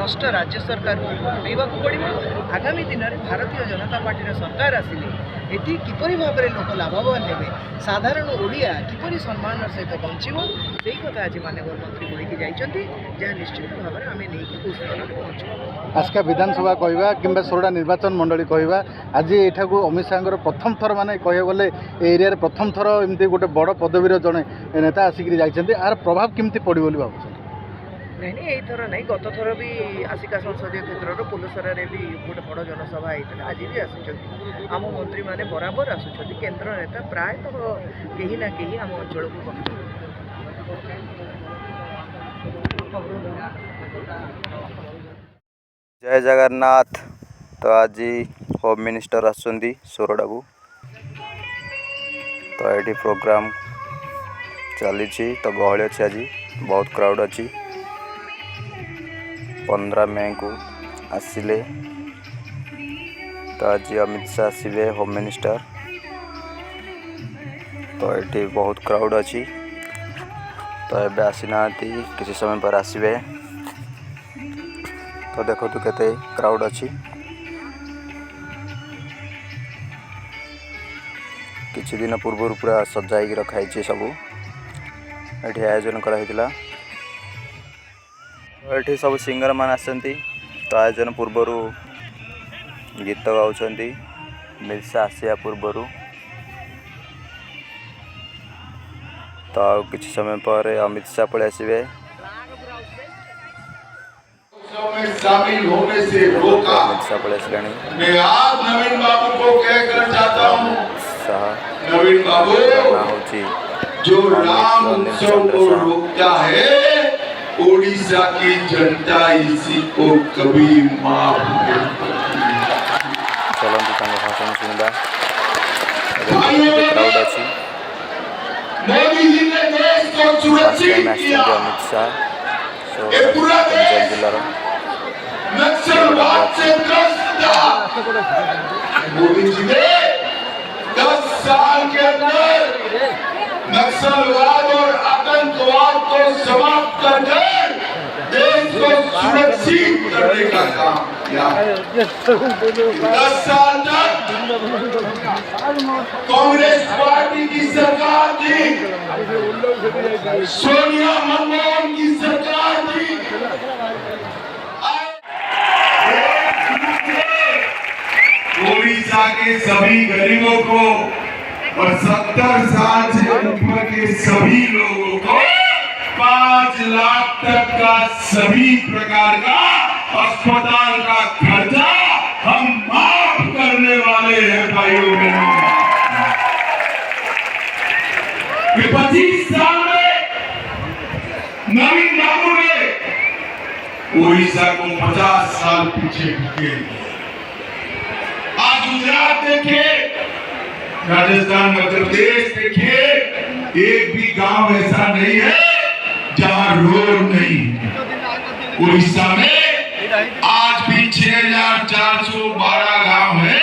भ्रष्ट राज्य सरकार को हटाइवाक पड़ो। आगामी दिन में भारतीय जनता पार्टी सरकार आसिले ये किपरि भाव में लोक लाभवान हे, साधारण ओडिया किपरि सम्मान सहित बंचब से कथा आज माननीय मंत्री बोलिकी जाइछन्ति, जहाँ निश्चित भाव में आम नहीं कौशल पहुँचू। आजका विधानसभा कहवा कि सोरडा निर्वाचन मंडली कहवा आज यहाँ अमित शाह प्रथम थर माने कह गले एरिया प्रथम थर एमती गोटे बड़ पदवीर जड़े नेता आसिक जाइछन्ति, आर प्रभाव केमती पड़े बोली भावुछन्? नहीं नहीं थर नहीं, गत थर भी आसिका संसदीय क्षेत्र पुलसरा भी गोटे बड़ जनसभा होता, आज भी आसुच्च आम मंत्री मैंने बराबर आसुच्च केन्द्र नेता प्रायतः कहीं ना कहीं आम अंचल को। जय जगन्नाथ। तो आज होम मिनिस्टर आसुंदी सोरडा को, तो ये प्रोग्राम चली तो गहली अच्छी, आज बहुत क्राउड अच्छी। 15 मई को आसिले तो आज अमित शाह आसवे होम मिनिस्टर, तो ये बहुत क्राउड अच्छी। तो ये आसीना किसी समय पर आसवे, तो देखो तो केते क्राउड अच्छी। किछि दिन पूर्व पूरा सजाई रखाई सबू ये आयोजन कराइला। ये सब सिंगर मान आसती, तो आयोजन पूर्वर गीत गाउछन्ति अमित शाह आसिया पूर्वर। तो किछि समय पर अमित शाह पड़े आसवे। शामिल होने से रोका। मैं आज नवीन बाबू को कहकर चाहता हूँ, नवीन बाबू जो राम उत्सव को रोकता है ओडिशा की जनता इसी को कभी माफ नहीं करती। मोदी जी ने देश को सुरक्षित किया। ये पूरा देश नक्सलवाद से ग्रस्त था। मोदी जी ने 10 साल के अंदर नक्सलवाद और आतंकवाद को समाप्त कर देश को सुरक्षित करने का काम किया। 10 साल तक कांग्रेस पार्टी की सरकार थी, सोनिया मनमोहन की सरकार थी। ओडिशा के सभी गरीबों को और 70 साल से ऊपर के सभी लोगों को 5 लाख तक का सभी प्रकार का अस्पताल का खर्चा हम माफ करने वाले हैं भाइयों बहनों। 25 साल में नवीन बाबू ने ओडिशा को 50 साल पीछे ढकेल। आज गुजरात देखिए, राजस्थान, मध्य प्रदेश देखिए, एक भी गांव ऐसा नहीं है जहां रोड नहीं है। उड़ीसा में आज भी 6412 गांव है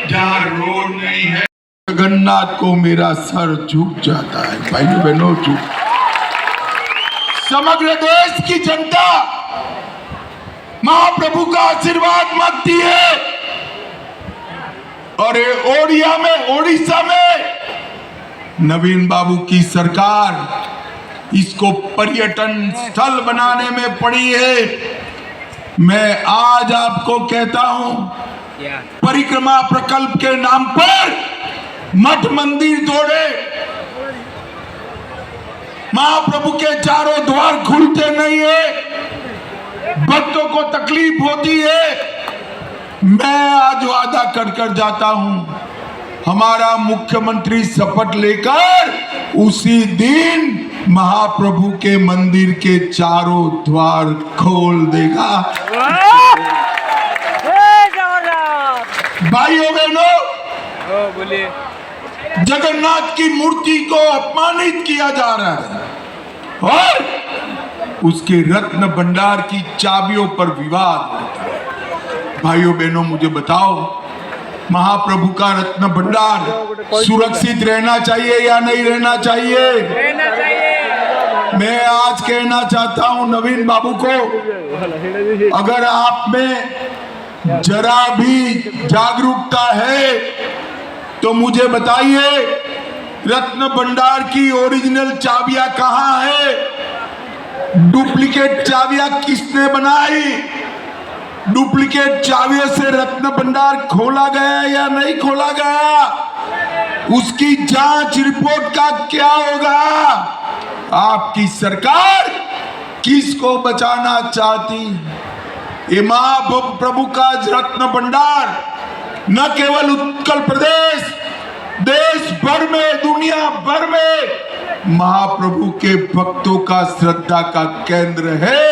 जहां रोड नहीं है। जगन्नाथ को मेरा सर झुक जाता है भाइयों बहनों। समग्र देश की जनता महाप्रभु का आशीर्वाद मांगती है, और ओडिशा में नवीन बाबू की सरकार इसको पर्यटन स्थल बनाने में पड़ी है। मैं आज आपको कहता हूं, परिक्रमा प्रकल्प के नाम पर मठ मंदिर तोड़े, महाप्रभु के चारों द्वार खुलते नहीं है, भक्तों को तकलीफ होती है। मैं आज वादा कर जाता हूं, हमारा मुख्यमंत्री शपथ लेकर उसी दिन महाप्रभु के मंदिर के चारों द्वार खोल देगा। भाइयों बहनों, बोलिए, जगन्नाथ की मूर्ति को अपमानित किया जा रहा है और उसके रत्न भंडार की चाबियों पर विवाद होता है। भाइयों बहनों, मुझे बताओ, महाप्रभु का रत्न भंडार सुरक्षित रहना चाहिए या नहीं रहना चाहिए? मैं आज कहना चाहता हूं नवीन बाबू को, अगर आप में जरा भी जागरूकता है तो मुझे बताइए, रत्न भंडार की ओरिजिनल चाबियां कहां है? डुप्लीकेट चाबियां किसने बनाई? डुप्लीकेट चाबियों से रत्न भंडार खोला गया या नहीं खोला गया? उसकी जांच रिपोर्ट का क्या होगा? आपकी सरकार किसको बचाना चाहती? ये महाप्रभु का रत्न भंडार न केवल उत्कल प्रदेश, देश भर में, दुनिया भर में महाप्रभु के भक्तों का श्रद्धा का केंद्र है।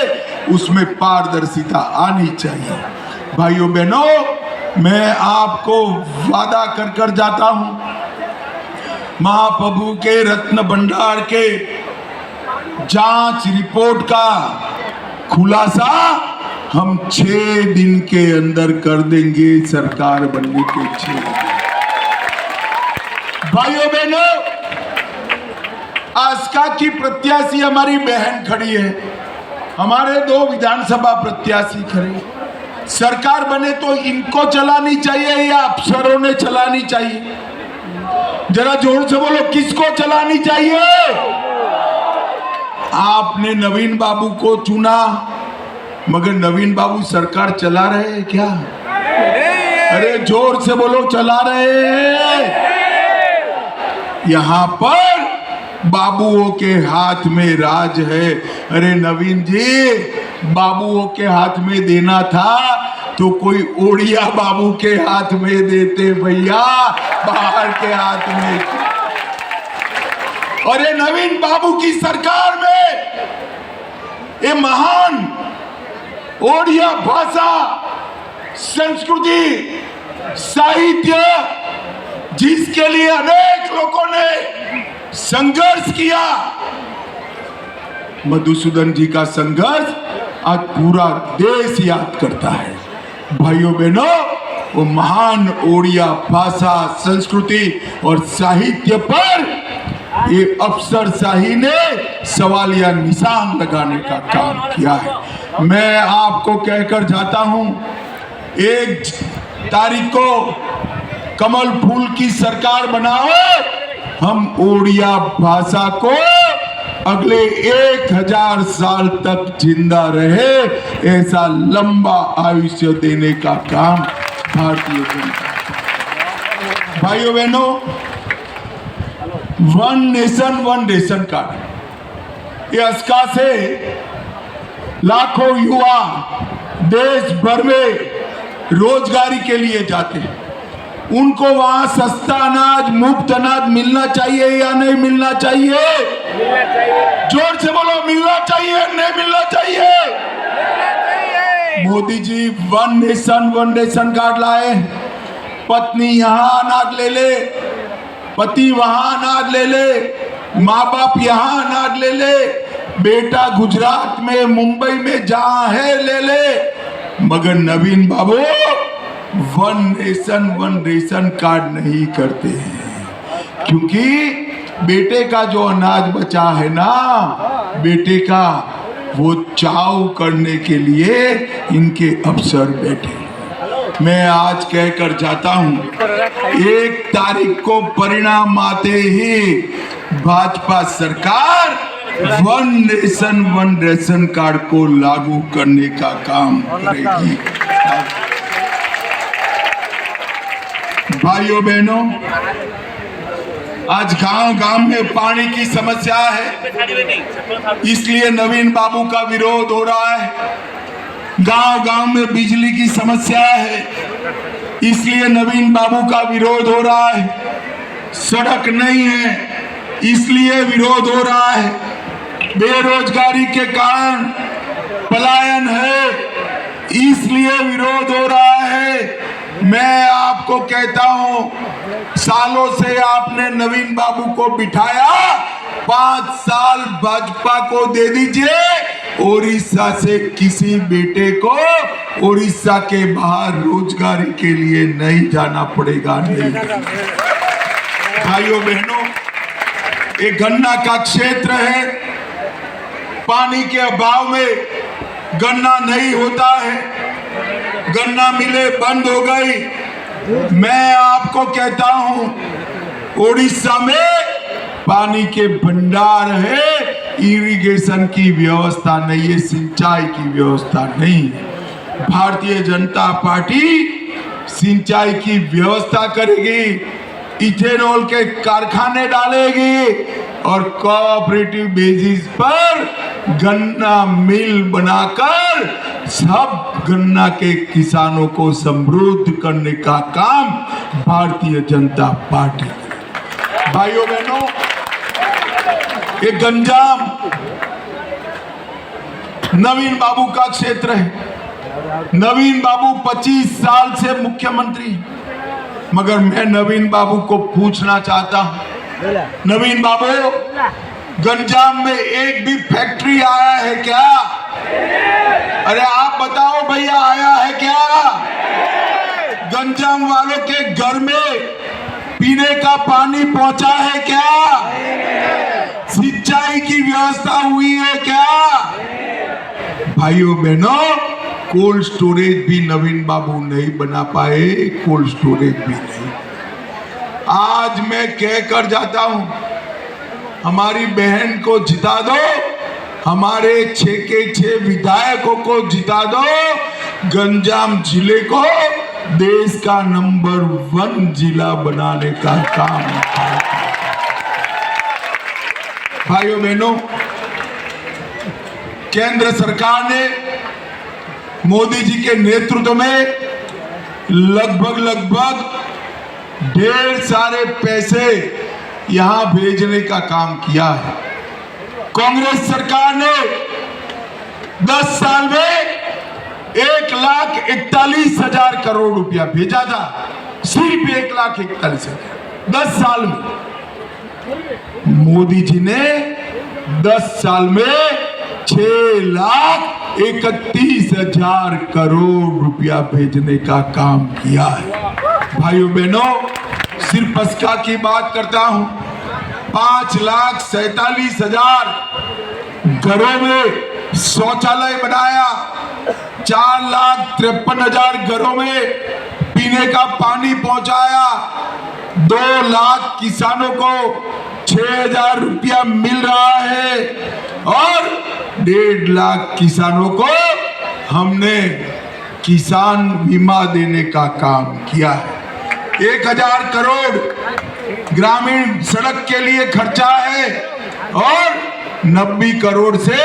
उसमें पारदर्शिता आनी चाहिए। भाइयों बहनों, मैं आपको वादा कर कर जाता हूं, महाप्रभु के रत्न भंडार के जांच रिपोर्ट का खुलासा हम 6 दिन के अंदर कर देंगे, सरकार बनने के 6 दिन। भाइयों बहनों, आस्का की प्रत्याशी हमारी बहन खड़ी है, हमारे 2 विधानसभा प्रत्याशी खड़े। सरकार बने तो इनको चलानी चाहिए या अफसरों ने चलानी चाहिए? जरा जोर से बोलो, किसको चलानी चाहिए? आपने नवीन बाबू को चुना, मगर नवीन बाबू सरकार चला रहे हैं क्या? अरे जोर से बोलो, चला रहे हैं? यहां पर बाबुओं के हाथ में राज है। अरे नवीन जी, बाबुओं के हाथ में देना था तो कोई ओडिया बाबू के हाथ में देते भैया, बाहर के हाथ में। अरे नवीन बाबू की सरकार में ये महान ओडिया भाषा, संस्कृति, साहित्य, जिसके लिए अनेक लोगों ने संघर्ष किया, मधुसूदन जी का संघर्ष आज पूरा देश याद करता है। भाइयों बहनों, वो महान ओडिया भाषा, संस्कृति और साहित्य पर ये अफसरशाही ने सवालिया निशान लगाने का काम किया है। मैं आपको कहकर जाता हूं, 1 तारीख को कमल फूल की सरकार बनाओ, हम ओडिया भाषा को अगले 1000 साल तक जिंदा रहे, ऐसा लंबा आयुष्य देने का काम भारतीय जनता। भाइयों बहनों, 1 नेशन 1 रेशन कार्ड, ये आस्का से लाखों युवा देश भर में रोजगारी के लिए जाते हैं। उनको वहां सस्ता अनाज, मुफ्त अनाज मिलना चाहिए या नहीं मिलना चाहिए? जोर से बोलो, मिलना चाहिए नहीं मिलना चाहिए? Modi ji 1 nation 1 ration card लाए। पत्नी यहाँ अनाज ले ले, पति वहां अनाज ले ले, माँ बाप यहाँ अनाज ले ले, बेटा गुजरात में, मुंबई में जहां है ले ले। मगर नवीन बाबू 1 नेशन 1 रेशन कार्ड नहीं करते हैं, क्योंकि बेटे का जो अनाज बचा है ना, बेटे का, वो चाव करने के लिए इनके अफसर बैठे। मैं आज कहकर जाता हूं, 1 तारीख को परिणाम आते ही भाजपा सरकार 1 नेशन 1 रेशन कार्ड को लागू करने का काम करेगी। भाइयों बहनों, आज गांव-गांव में पानी की समस्या है, इसलिए नवीन बाबू का विरोध हो रहा है। गांव-गांव में बिजली की समस्या है, इसलिए नवीन बाबू का विरोध हो रहा है। सड़क नहीं है, इसलिए विरोध हो रहा है। बेरोजगारी के कारण पलायन है, इसलिए विरोध हो रहा है। मैं आपको कहता हूं, सालों से आपने नवीन बाबू को बिठाया, 5 साल भाजपा को दे दीजिए। ओडिशा से किसी बेटे को ओडिशा के बाहर रोजगारी के लिए नहीं जाना पड़ेगा। नहीं भाइयों बहनों, एक गन्ना का क्षेत्र है, पानी के अभाव में गन्ना नहीं होता है, गन्ना मिले बंद हो गई। मैं आपको कहता हूं, उड़ीसा में पानी के भंडार है, इरिगेशन की व्यवस्था नहीं है, सिंचाई की व्यवस्था नहीं है। भारतीय जनता पार्टी सिंचाई की व्यवस्था करेगी, इथेनॉल के कारखाने डालेगी और कोऑपरेटिव बेसिस पर गन्ना मिल बनाकर सब गन्ना के किसानों को समृद्ध करने का काम भारतीय जनता पार्टी करेगी। भाइयों बहनों, ये गंजाम नवीन बाबू का क्षेत्र है। नवीन बाबू 25 साल से मुख्यमंत्री, मगर मैं नवीन बाबू को पूछना चाहता हूं, नवीन बाबू, गंजाम में एक भी फैक्ट्री आया है क्या? अरे आप बताओ भैया, आया है क्या? गंजाम वालों के घर में पीने का पानी पहुंचा है क्या? सिंचाई की व्यवस्था हुई है क्या? भाइयों बहनों, कोल्ड स्टोरेज भी नवीन बाबू नहीं बना पाए, कोल्ड स्टोरेज भी नहीं। आज मैं कह कर जाता हूं, हमारी बहन को जिता दो, हमारे 6 के 6 विधायकों को जिता दो, गंजाम जिले को देश का नंबर 1 जिला बनाने का काम। भाइयों बहनों, केंद्र सरकार ने मोदी जी के नेतृत्व में लगभग ढेर सारे पैसे यहां भेजने का काम किया है। कांग्रेस सरकार ने 10 साल में 1,41,000 करोड़ रुपया भेजा था, सिर्फ 1,41,000, 10 साल में। मोदी जी ने 10 साल में 6,31,000 करोड़ रुपया भेजने का काम किया है। भाइयों बहनों, सिर्फ बसका की बात करता हूं, 5,47,000 घरों में शौचालय बनाया, 4,53,000 घरों में पीने का पानी पहुंचाया, 2 लाख किसानों को 6,000 रुपया मिल रहा है और 1.5 लाख किसानों को हमने किसान बीमा देने का काम किया है। 1,000 करोड़ ग्रामीण सड़क के लिए खर्चा है और 90 करोड़ से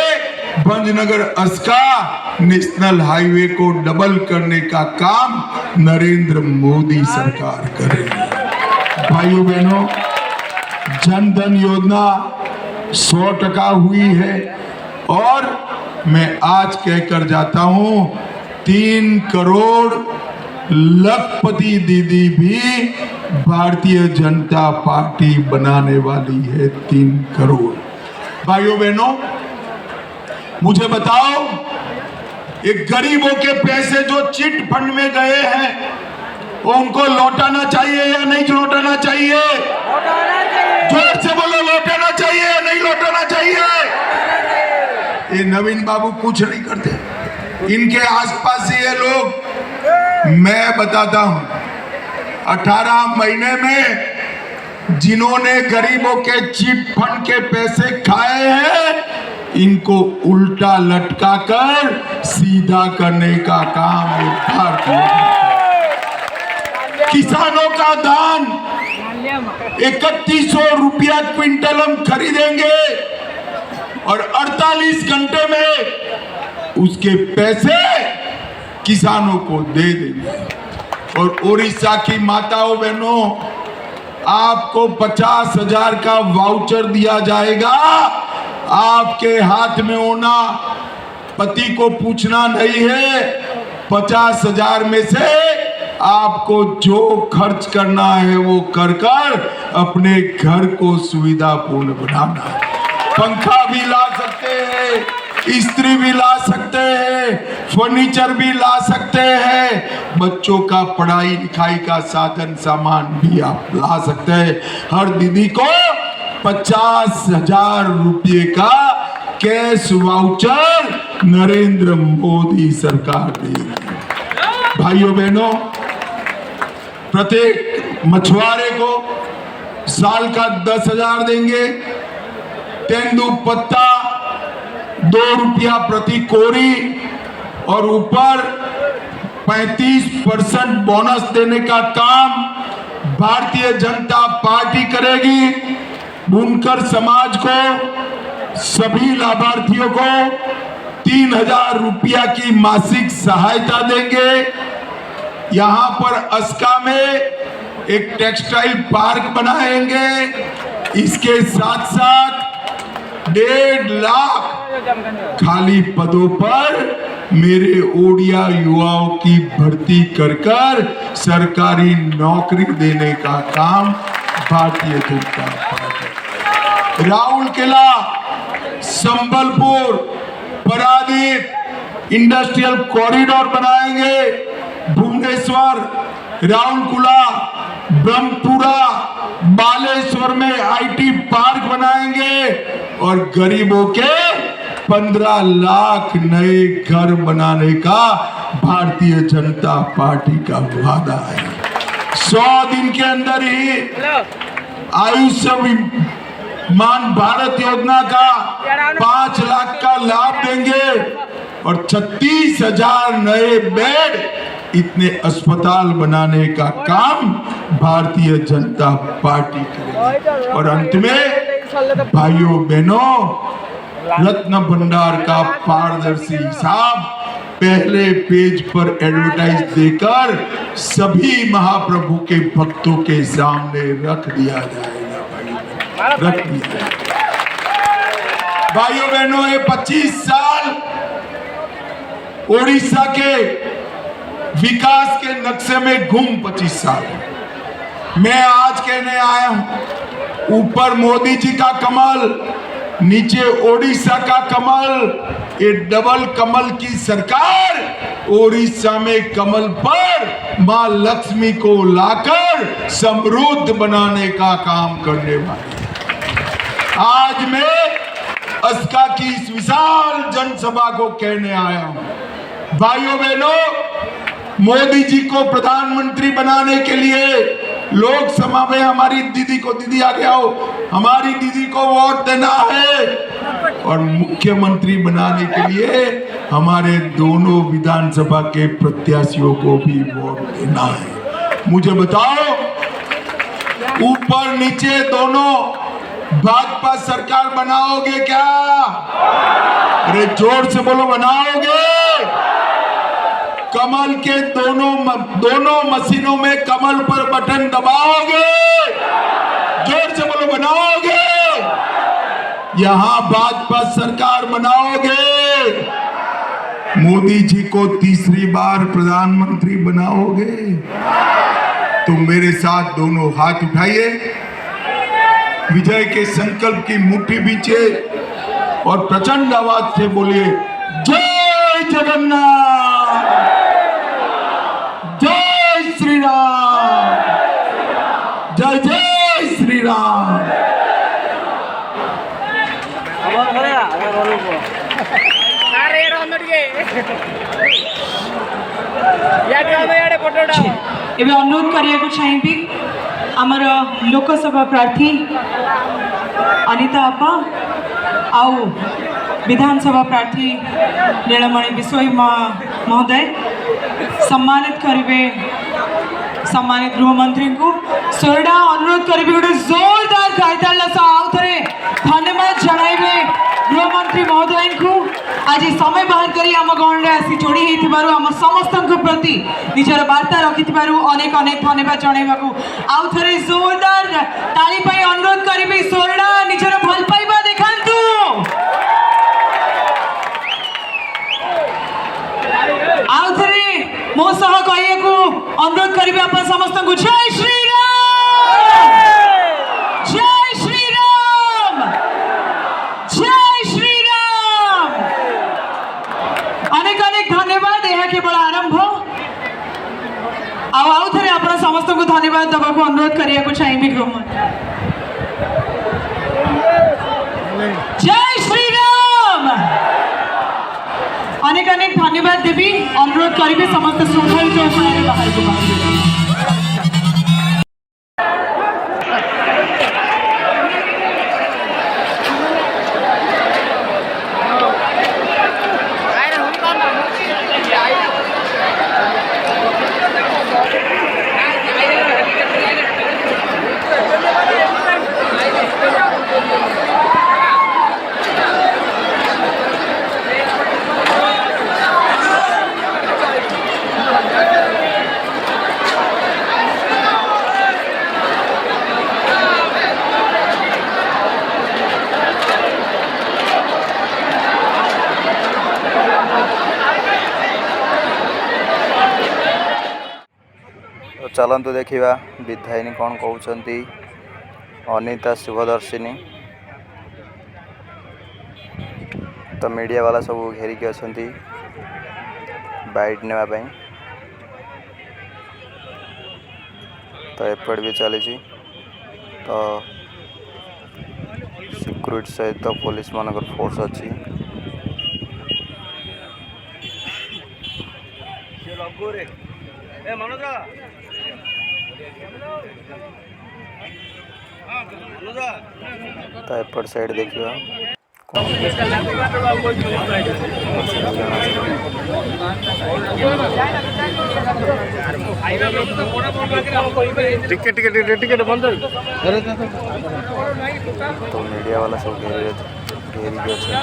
भंजनगर अस्का नेशनल हाईवे को डबल करने का काम नरेंद्र मोदी सरकार करेगी। भाइयों बहनों, जन धन योजना 100% हुई है और मैं आज कहकर जाता हूं, 3 करोड़ लखपति दीदी भी भारतीय जनता पार्टी बनाने वाली है, 3 करोड़। भाइयों बहनों, मुझे बताओ, ये गरीबों के पैसे जो चिट फंड में गए हैं, वो उनको लौटाना चाहिए या नहीं लौटाना चाहिए? जोर से बोलो, लौटाना चाहिए या नहीं लौटाना चाहिए? ये नवीन बाबू कुछ नहीं करते, इनके आसपास ये लोग, मैं बताता हूं, 18 महीने में जिन्होंने गरीबों के चिट फंड के पैसे खाए हैं, इनको उल्टा लटका कर सीधा करने का काम भारतीय। किसानों का धान 3100 रुपया क्विंटल हम खरीदेंगे और 48 घंटे में उसके पैसे किसानों को दे देंगे। और उड़ीसा की माताओं बहनों, आपको 50,000 का वाउचर दिया जाएगा, आपके हाथ में होना, पति को पूछना नहीं है। 50,000 में से आपको जो खर्च करना है वो कर अपने घर को सुविधापूर्ण बनाना है। पंखा भी ला सकते हैं, इस्त्री भी ला सकते हैं, फर्नीचर भी ला सकते हैं, बच्चों का पढ़ाई लिखाई का साधन सामान भी आप ला सकते हैं। हर दीदी को 50,000 रुपये का कैश वाउचर नरेंद्र मोदी सरकार देगी। भाइयों बहनों, प्रत्येक मछुआरे को साल का 10,000 देंगे। तेंदुपत्ता 2 रुपया प्रति कोरी और ऊपर 35% बोनस देने का काम भारतीय जनता पार्टी करेगी। बुनकर समाज को, सभी लाभार्थियों को 3,000 रुपया की मासिक सहायता देंगे। यहाँ पर अस्का में एक टेक्सटाइल पार्क बनाएंगे। इसके साथ साथ 1.5 लाख खाली पदों पर मेरे ओडिया युवाओं की भर्ती कर सरकारी नौकरी देने का काम Bharatiya Janata party. Rourkela, Sambalpur, Paradip industrial corridor बनाएंगे। भुवनेश्वर, राउरकेला, ब्रह्मपुरा, बालेश्वर में आईटी पार्क बनाएंगे और गरीबों के 15 लाख नए घर बनाने का भारतीय जनता पार्टी का वादा है। 100 दिन के अंदर ही आयुष्मान भारत योजना का 5 लाख का लाभ देंगे और 36,000 नए बेड, इतने अस्पताल बनाने का काम भारतीय जनता पार्टी करेगी। और अंत में भाइयों बहनों, रत्न भंडार का पारदर्शी हिसाब पहले पेज पर एडवर्टाइज देकर सभी महाप्रभु के भक्तों के सामने रख दिया जाएगा। रख दिया भाइयों बहनों, ये 25 साल ओडिशा के विकास के नक्शे में घूम 25 साल मैं आज कहने आया हूं, ऊपर मोदी जी का कमल, नीचे ओडिशा का कमल। ये डबल कमल की सरकार ओडिशा में कमल पर मां लक्ष्मी को लाकर समृद्ध बनाने का काम करने वाली। आज मैं अस्का की इस विशाल जनसभा को कहने आया हूं, भाइयों बहनों, मोदी जी को प्रधानमंत्री बनाने के लिए लोकसभा में हमारी दीदी को, दीदी आगे आओ, हमारी दीदी को वोट देना है और मुख्यमंत्री बनाने के लिए हमारे दोनों विधानसभा के प्रत्याशियों को भी वोट देना है। मुझे बताओ, ऊपर नीचे दोनों भाजपा सरकार बनाओगे क्या? अरे जोर से बोलो, बनाओगे? कमल के दोनों मशीनों में कमल पर बटन दबाओगे? जोर से बोलो, बनाओगे? यहां भाजपा सरकार बनाओगे? मोदी जी को तीसरी बार प्रधानमंत्री बनाओगे? तो मेरे साथ दोनों हाथ उठाइए, विजय के संकल्प की मुट्ठी बीचे और प्रचंड आवाज से बोलिए, जय जगन्नाथ, जय श्री राम, जय जय श्री राम। एवं अनुरोध करिया चाहिए आमर लोकसभा प्रार्थी अनिता आपा आउ विधानसभा प्रार्थी नीलमणि बिश्नोई महोदय सम्मानित करेंगे। सम्मानित गृहमंत्री को सोरडा अनुरोध करेंगे गोटे जोरदार गायताल आउ थे धन्यवाद जनइबे गृहमंत्री महोदय को आज समय बाहर करी आम गहन में आसी जोड़ी होइथिबारु आम समस्त प्रति निजर वार्ता रखिथिबारु अनेक अनेक धन्यवाद जनइबाकू आउ थे जोरदार ताली पाई अनुरोध करेंगे। सोरडा निजर भल पाइबा देखांतु। आउ थे मो सह कहू अनुरोध करेंगे आप समस्त को, जय श्री राम, जय श्री राम, जय श्री राम। अनेक अनेक धन्यवाद। यह केवल आरंभ आउ थे आप समस्त को धन्यवाद देवा को अनुरोध करिया चाहिए गृहमंत्री। जय श्री राम। धन्यवाद देवी अनुरोध करेंगे समस्त श्रृंखलित कोण बाहर को बाहर चलतु देखा विधायिनी कौन कहते अनिता शुभदर्शिनी तो मीडिया वाला सब घेरिकी अच्छा बाइट नापी तो एपट भी चली तो सिक्यूरिटी सहित तो पुलिस मानकर फोर्स अच्छी तो एपट साइड देखा तो मीडिया वाला सब घेरी अच्छा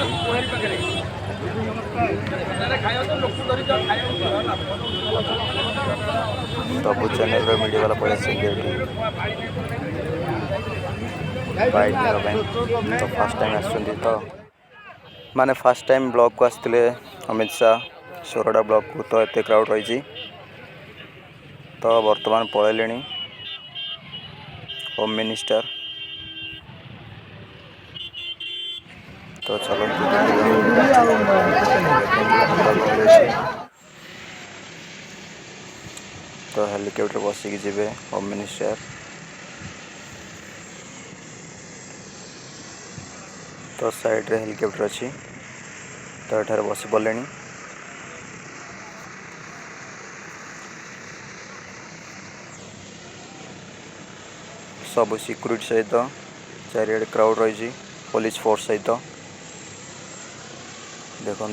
सब चैनल मीडिया वाला पड़े बाइट नापी तो फास्ट टाइम आसुँच तो माने फास्ट टाइम ब्लॉक को आसते अमित शाह सोरडा ब्लॉक को तो एत क्राउड रही तो बर्तमान पलैले होम मिनिस्टर तो चलो तो हेलिकॉप्टर बसिक जी होम मिनिस्टर तो साइड रे हेलिकॉप्टर अच्छी तो एठार बस पड़े सब सिक्यूरिटी सहित चारिआडे क्राउड रही पुलिस फोर्स सहित देखु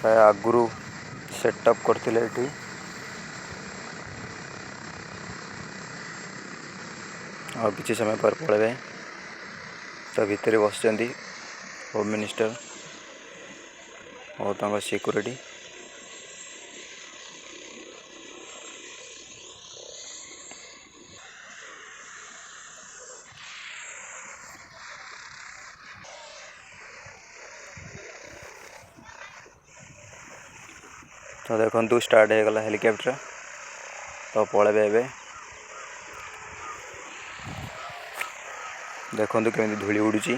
प्राय आगुरी सेटअप करते ये और किसी समय पर पड़े तो भितर बस होम मिनिस्टर और सिक्यूरिटी तो देखु स्टार्ट हो गला हेलिकॉप्टर तो पलैबे एबे देखु केमी धूली उड़ुची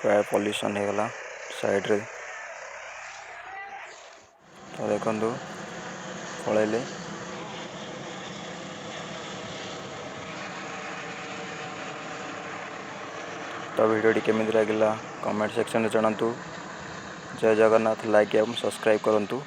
प्राय पॉल्यूशन हो गला साइड रे तो देखु पलैले तो वीडियो केमी लगे कमेंट सेक्शन में जनातु जय जगन्नाथ लाइक एवं सब्सक्राइब करूँ।